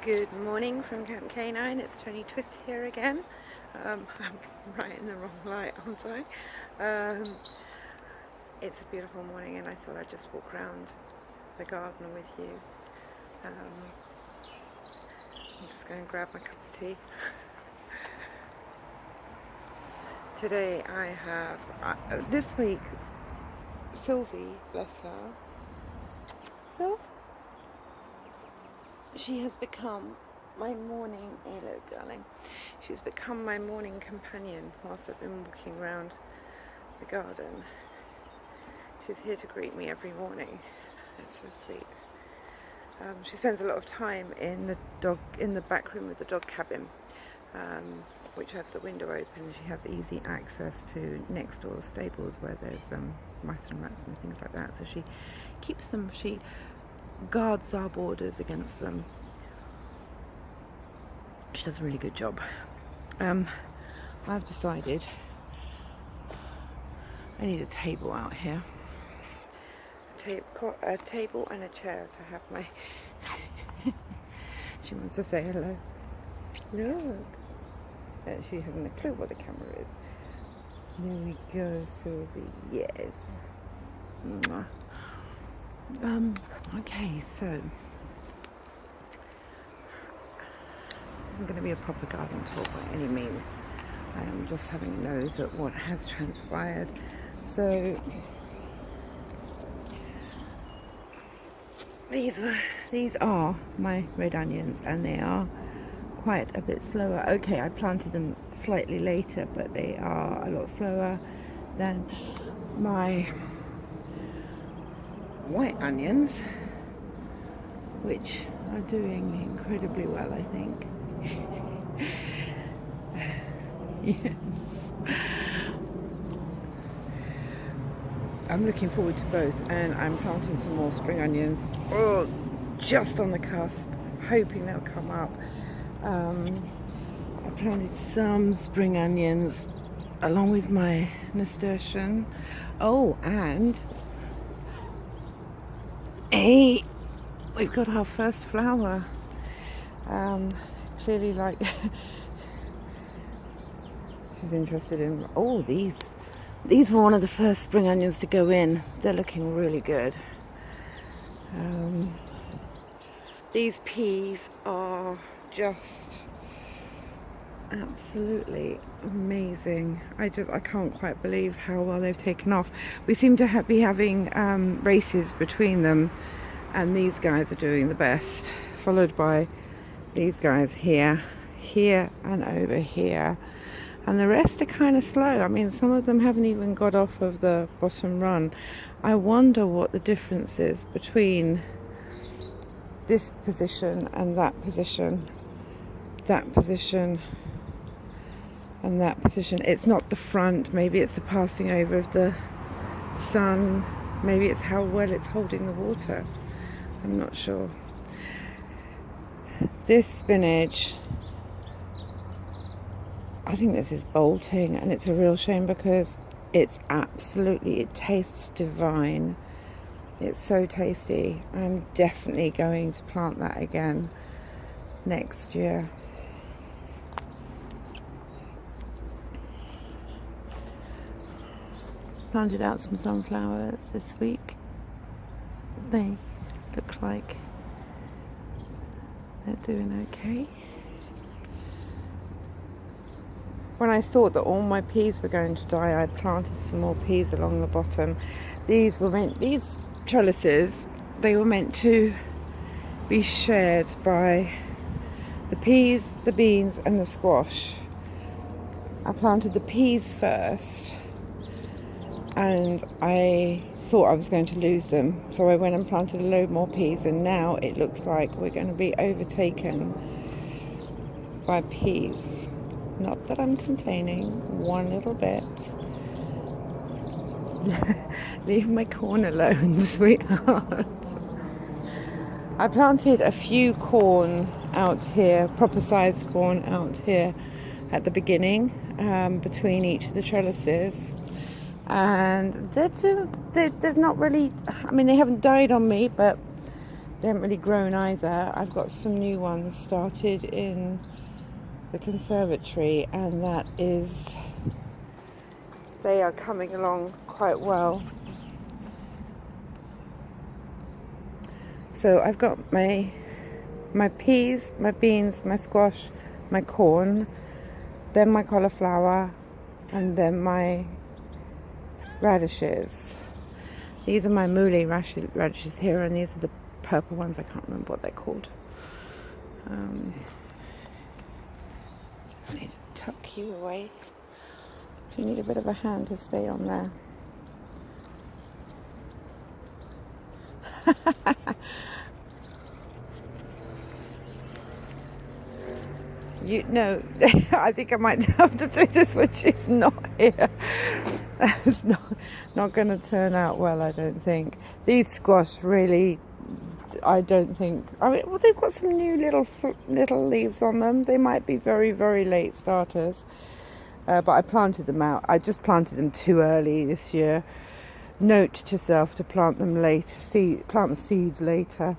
Good morning from Camp K9. It's Tony Twist here again. I'm right in the wrong light, aren't I? It's a beautiful morning and I thought I'd just walk around the garden with you. I'm just going to grab my cup of tea. Today I have, this week, Sylvie, bless her, she has become my morning, hello darling, she's become my morning companion whilst I've been walking around the garden. She's here to greet me every morning. It's so sweet. She spends a lot of time in the back room of the dog cabin, which has the window open. She has easy access to next door stables where there's mice and rats and things like that. So she keeps them. She guards our borders against them. She does a really good job. I've decided I need a table out here. A table and a chair to have my... She wants to say hello. Look. She hasn't a clue what the camera is. There we go, Sylvie. Yes. Mwah. Okay, so this isn't going to be a proper garden tour by any means. I am just having a nose at what has transpired. So these are my red onions, and they are quite a bit slower. Okay, I planted them slightly later, but they are a lot slower than my white onions, which are doing incredibly well, I think. Yes. I'm looking forward to both, and I'm planting some more spring onions. Oh, just on the cusp, hoping they'll come up. I planted some spring onions along with my nasturtium. Oh, and hey, we've got our first flower. Clearly, like she's interested in. Oh, these were one of the first spring onions to go in. They're looking really good. These peas are just absolutely amazing. I can't quite believe how well they've taken off. We seem to be having races between them, and these guys are doing the best, followed by these guys here, and over here, and the rest are kind of slow. I mean, some of them haven't even got off of the bottom run. I wonder what the difference is between this position and that position, that position and that position. It's not the front, maybe it's the passing over of the sun, maybe it's how well it's holding the water. I'm not sure. This spinach, I think this is bolting, and it's a real shame because it tastes divine. It's so tasty. I'm definitely going to plant that again next year. Planted out some sunflowers this week. They look like they're doing okay. When I thought that all my peas were going to die, I planted some more peas along the bottom. These trellises, they were meant to be shared by the peas, the beans and the squash. I planted the peas first, and I thought I was going to lose them, so I went and planted a load more peas, and now it looks like we're going to be overtaken by peas. Not that I'm complaining one little bit. Leave my corn alone, sweetheart. I planted a few corn out here, proper sized corn out here at the beginning, between each of the trellises. And they've not really, I mean, they haven't died on me, but They haven't really grown either. I've got some new ones started in the conservatory, and they are coming along quite well. So I've got my peas, my beans, my squash, my corn, then my cauliflower, and then my radishes. These are my mouli radishes here, and these are the purple ones. I can't remember what they're called. Just need to tuck you away. If you need a bit of a hand to stay on there. No, I think I might have to do this when she's not here. It's not going to turn out well, I don't think. These squash really, I don't think. I mean, well, they've got some new little leaves on them. They might be very, very late starters, but I planted them out. I just planted them too early this year. Note to self to plant them later. Plant the seeds later.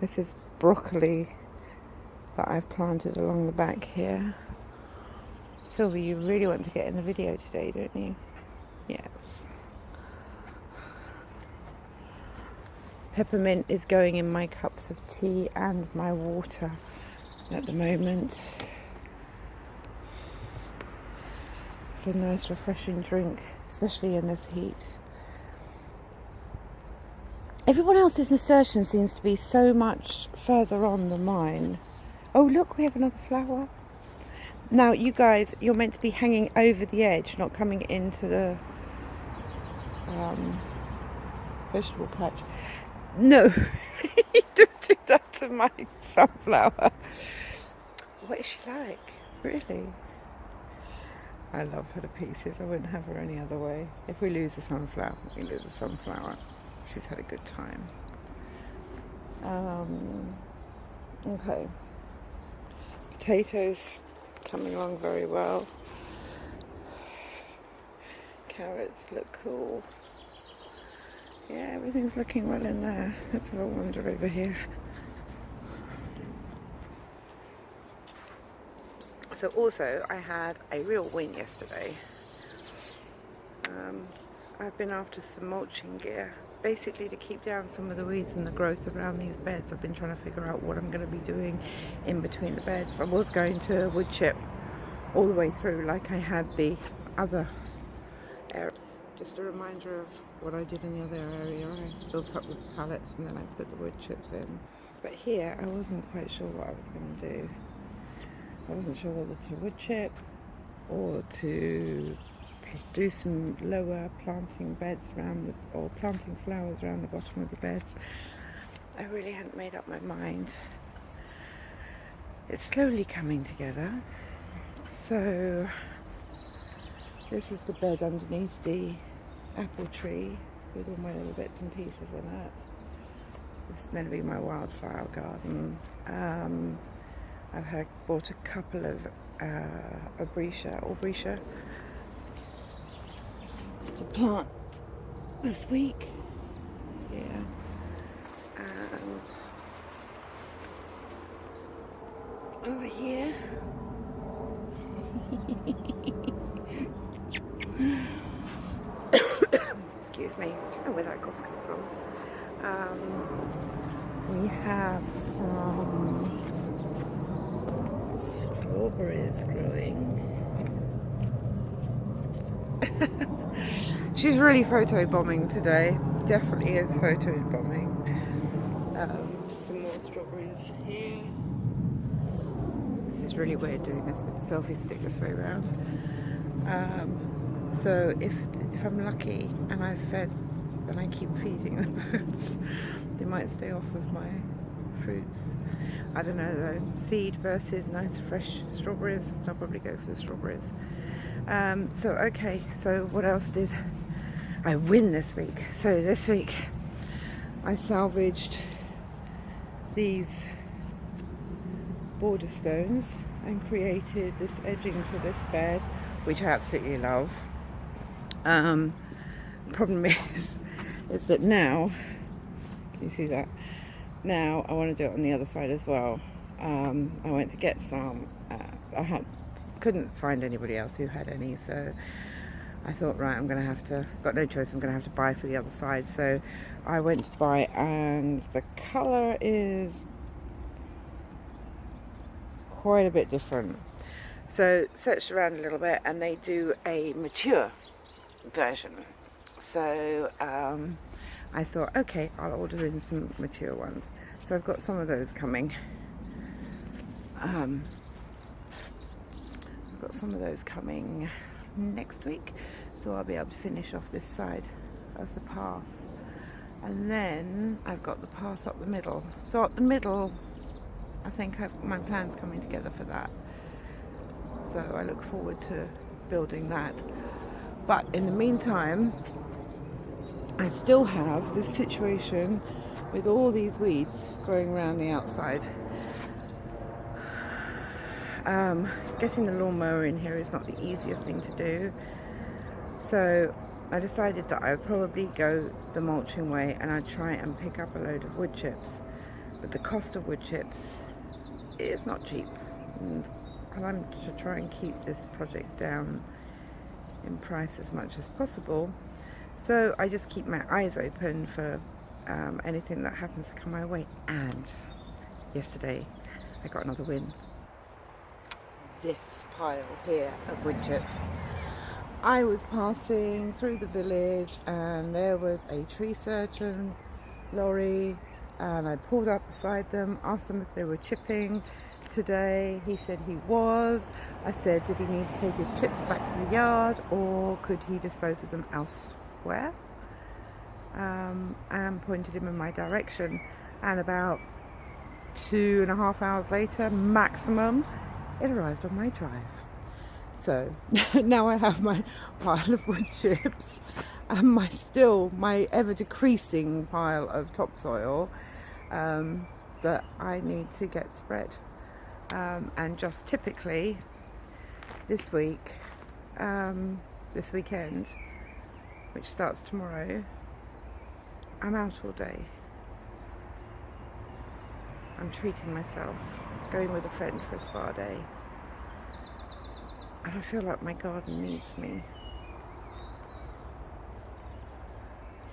This is broccoli that I've planted along the back here. Sylvie, you really want to get in the video today, don't you? Yes. Peppermint is going in my cups of tea and my water at the moment. It's a nice refreshing drink, especially in this heat. Everyone else's nasturtium seems to be so much further on than mine. Oh look, we have another flower. Now you guys, you're meant to be hanging over the edge, not coming into the vegetable patch. No, you don't do that to my sunflower. What is she like? Really? I love her to pieces. I wouldn't have her any other way. If we lose a sunflower, we lose a sunflower. She's had a good time. Okay. Potatoes coming along very well. Carrots look cool. Yeah, everything's looking well in there. Let's have a wander over here. So also, I had a real win yesterday. I've been after some mulching gear, basically to keep down some of the weeds and the growth around these beds. I've been trying to figure out what I'm going to be doing in between the beds. I was going to wood chip all the way through like I had the other area. Just a reminder of what I did in the other area. I built up with pallets and then I put the wood chips in. But here I wasn't quite sure what I was going to do. I wasn't sure whether to wood chip or to do some lower planting beds or planting flowers around the bottom of the beds. I really hadn't made up my mind. It's slowly coming together. So this is the bed underneath the apple tree with all my little bits and pieces in it. This is meant to be my wildflower garden. I've bought a couple of Aubrietia to plant this week. Yeah. And over here excuse me, I don't know where that cough's come from. We have some strawberries growing. She's really photo bombing today. Definitely is photo bombing. Some more strawberries here. This is really weird doing this with the selfie stick this way around. So if I'm lucky and I've fed, then I keep feeding the birds, they might stay off of my fruits. I don't know though. Seed versus nice fresh strawberries. I'll probably go for the strawberries. So what else did I win this week? So this week I salvaged these border stones and created this edging to this bed, which I absolutely love. Problem is that now You see that? Now I want to do it on the other side as well. I went to get some. Couldn't find anybody else who had any, so I thought, right, I'm gonna have to, got no choice, I'm gonna have to buy for the other side. So I went to buy, and the colour is quite a bit different. So searched around a little bit, and they do a mature version. So I thought, okay, I'll order in some mature ones. So I've got some of those coming. I've got some of those coming next week, so I'll be able to finish off this side of the path. And then I've got the path up the middle. So up the middle, I think my plan's coming together for that. So I look forward to building that. But in the meantime, I still have this situation with all these weeds growing around the outside. Getting the lawnmower in here is not the easiest thing to do. So I decided that I would probably go the mulching way, and I'd try and pick up a load of wood chips. But the cost of wood chips is not cheap. And I'm to try and keep this project down in price as much as possible. So I just keep my eyes open for anything that happens to come my way. And yesterday I got another win. This pile here of wood chips. I was passing through the village, and there was a tree surgeon lorry, and I pulled up beside them, asked them if they were chipping today. He said he was. I said, did he need to take his chips back to the yard, or could he dispose of them elsewhere? And pointed him in my direction. And about 2.5 hours later, maximum, it arrived on my drive. So now I have my pile of wood chips and my ever decreasing pile of topsoil that I need to get spread. And just typically this weekend, which starts tomorrow, I'm out all day. I'm treating myself, going with a friend for a spa day. And I feel like my garden needs me.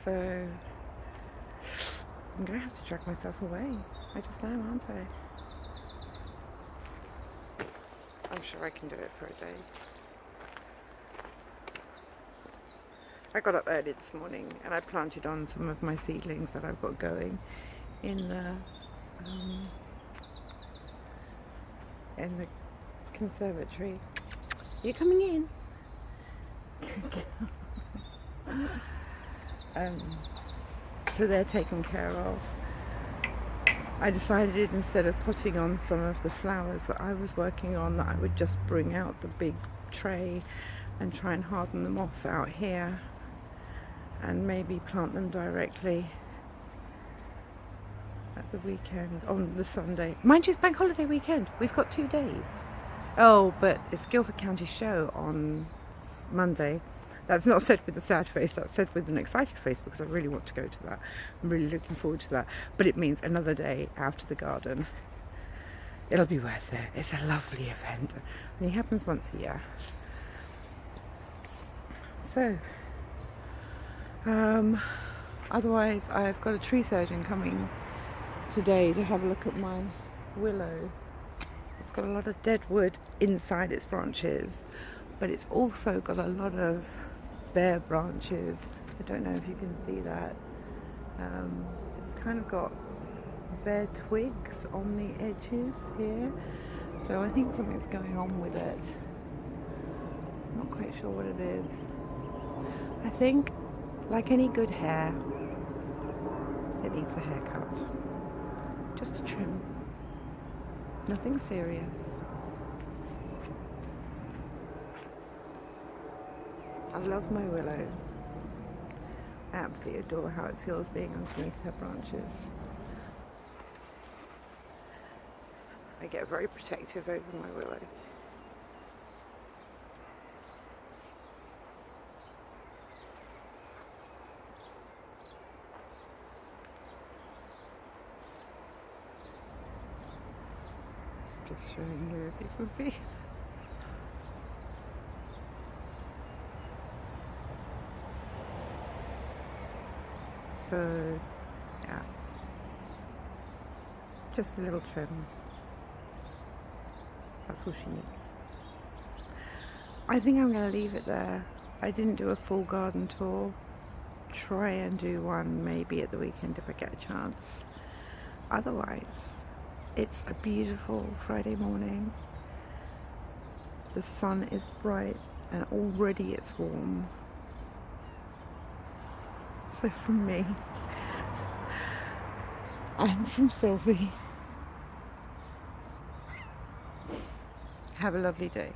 So I'm going to have to drag myself away. I just am, aren't I? I'm sure I can do it for a day. I got up early this morning and I planted on some of my seedlings that I've got going in the conservatory. Are you coming in? So they're taken care of. I decided, instead of putting on some of the flowers that I was working on, that I would just bring out the big tray and try and harden them off out here, and maybe plant them directly at the weekend, on the Sunday. Mind you, it's bank holiday weekend. We've got 2 days. Oh, but it's Guildford County Show on Monday. That's not said with a sad face, that's said with an excited face, because I really want to go to that. I'm really looking forward to that. But it means another day out of the garden. It'll be worth it. It's a lovely event. And it happens once a year. So, otherwise I've got a tree surgeon coming today to have a look at my willow. It's got a lot of dead wood inside its branches, but it's also got a lot of bare branches. I don't know if you can see that. It's kind of got bare twigs on the edges here, so I think something's going on with it. I'm not quite sure what it is. I think, like any good hair, it needs a haircut. Just a trim. Nothing serious. I love my willow. I absolutely adore how it feels being underneath her branches. I get very protective over my willow. Just showing you if you can see. So, yeah, just a little trim. That's all she needs. I think I'm going to leave it there. I didn't do a full garden tour. Try and do one maybe at the weekend if I get a chance. Otherwise, it's a beautiful Friday morning. The sun is bright and already it's warm. So from me and from Sylvie, have a lovely day.